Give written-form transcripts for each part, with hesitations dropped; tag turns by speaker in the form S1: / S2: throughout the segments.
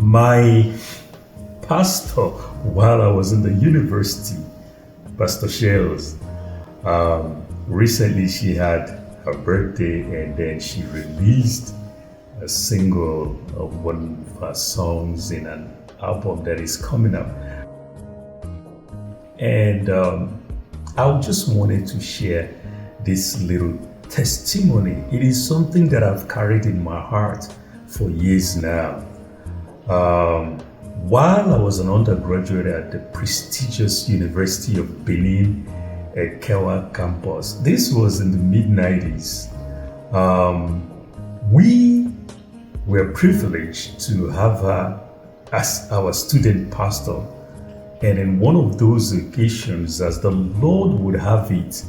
S1: My pastor, while I was in the university, Pastor Shells, recently she had her birthday and then she released a single of one of her songs in an album that is coming up. And I just wanted to share this little testimony. It is something that I've carried in my heart for years now. While I was an undergraduate at the prestigious University of Benin at Kewa campus, this was in the mid-90s, we were privileged to have her as our student pastor. And in one of those occasions, as the Lord would have it,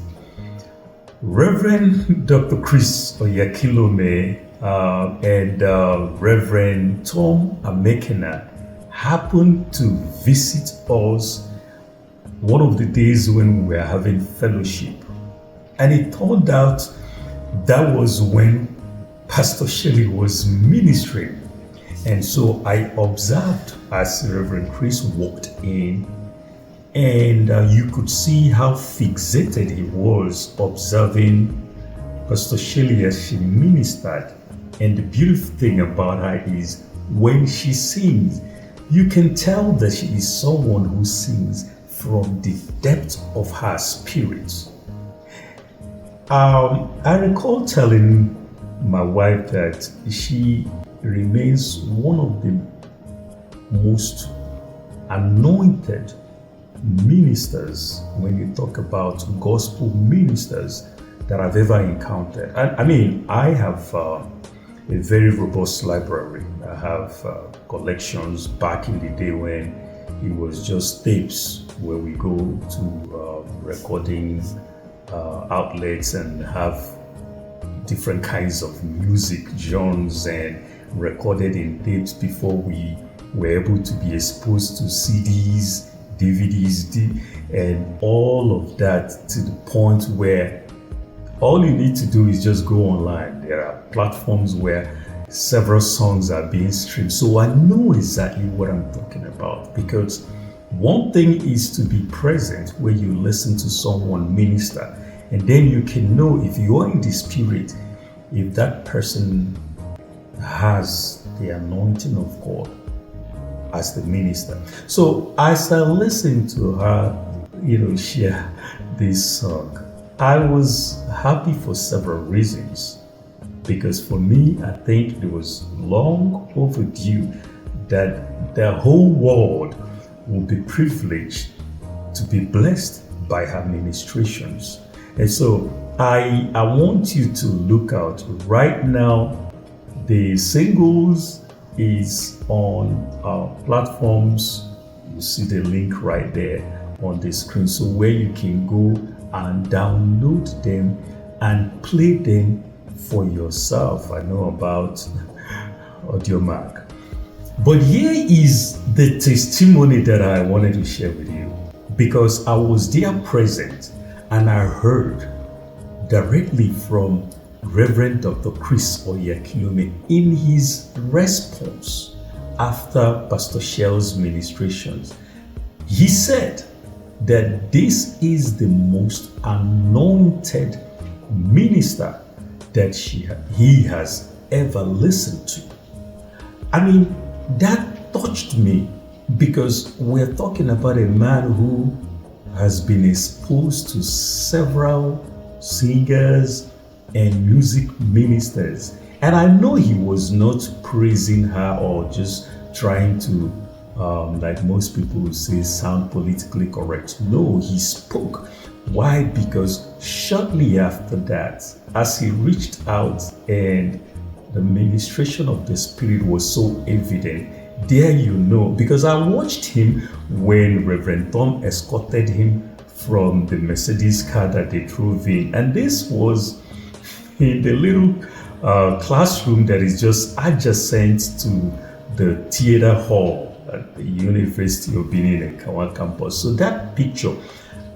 S1: Reverend Dr. Chris Oyakilome and Reverend Tom Amekena happened to visit us one of the days when we were having fellowship. And it turned out that was when Pastor Shirley was ministering. And so I observed as Reverend Chris walked in, and you could see how fixated he was observing Pastor Shirley as she ministered. And the beautiful thing about her is when she sings, you can tell that she is someone who sings from the depth of her spirit. I recall telling my wife that she remains one of the most anointed ministers when you talk about gospel ministers that I've ever encountered. I mean, I have a very robust library. I have collections back in the day when it was just tapes where we go to recording outlets and have different kinds of music genres and recorded in tapes before we were able to be exposed to CDs, DVDs, and all of that, to the point where all you need to do is just go online. There are platforms where several songs are being streamed. So I know exactly what I'm talking about, because one thing is to be present where you listen to someone minister, and then you can know if you're in the spirit, if that person has the anointing of God as the minister. So as I listened to her, share this song, I was happy for several reasons. Because for me, I think it was long overdue that the whole world would be privileged to be blessed by her ministrations. And so I want you to look out right now. The singles is on platforms. You see the link right there on the screen. So where you can go and download them and play them for yourself. I know about AudioMac. But here is the testimony that I wanted to share with you, because I was there present and I heard directly from Reverend Dr. Chris Oyakilome in his response after Pastor Shell's ministrations. He said that this is the most anointed minister that he has ever listened to. I mean, that touched me, because we're talking about a man who has been exposed to several singers and music ministers. And I know he was not praising her or just trying to, like most people would say, sound politically correct. No, he spoke. Why? Because shortly after that, as he reached out and the ministration of the Spirit was so evident, because I watched him when Reverend Tom escorted him from the Mercedes car that they drove in. And this was in the little classroom that is just adjacent to the theater hall at the University of Benin at Kewa campus. So that picture,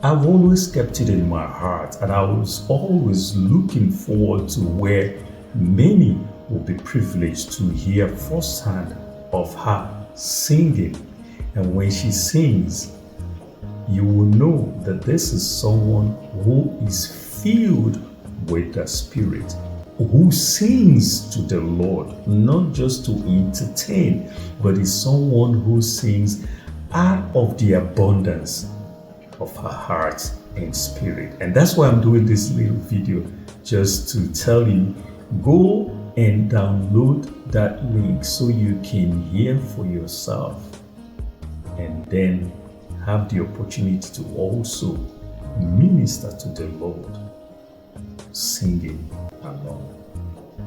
S1: I've always kept it in my heart, and I was always looking forward to where many will be privileged to hear firsthand of her singing. And when she sings, you will know that this is someone who is filled with the Spirit, who sings to the Lord, not just to entertain, but is someone who sings out of the abundance of her heart and spirit. And that's why I'm doing this little video, just to tell you, go and download that link so you can hear for yourself, and then have the opportunity to also minister to the Lord, singing along.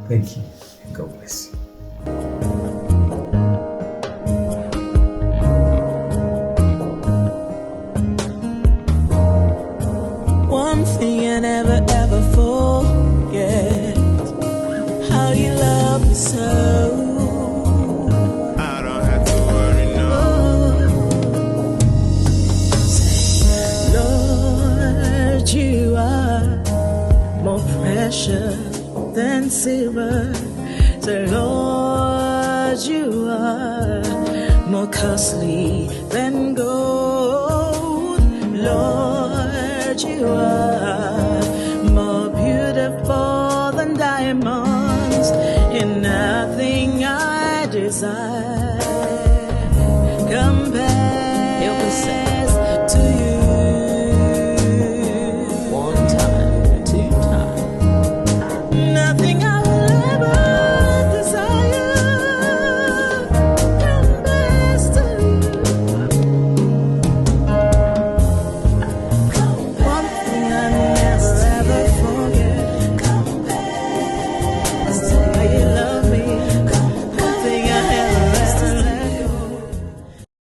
S1: Thank you, and God bless you.
S2: One thing I never ever forget, how you love me so.
S3: I don't have to worry, no.
S2: Say, Lord, you are more precious than silver. Say, Lord, you are more costly than gold. Lord, you are more beautiful than diamonds. In nothing I desire.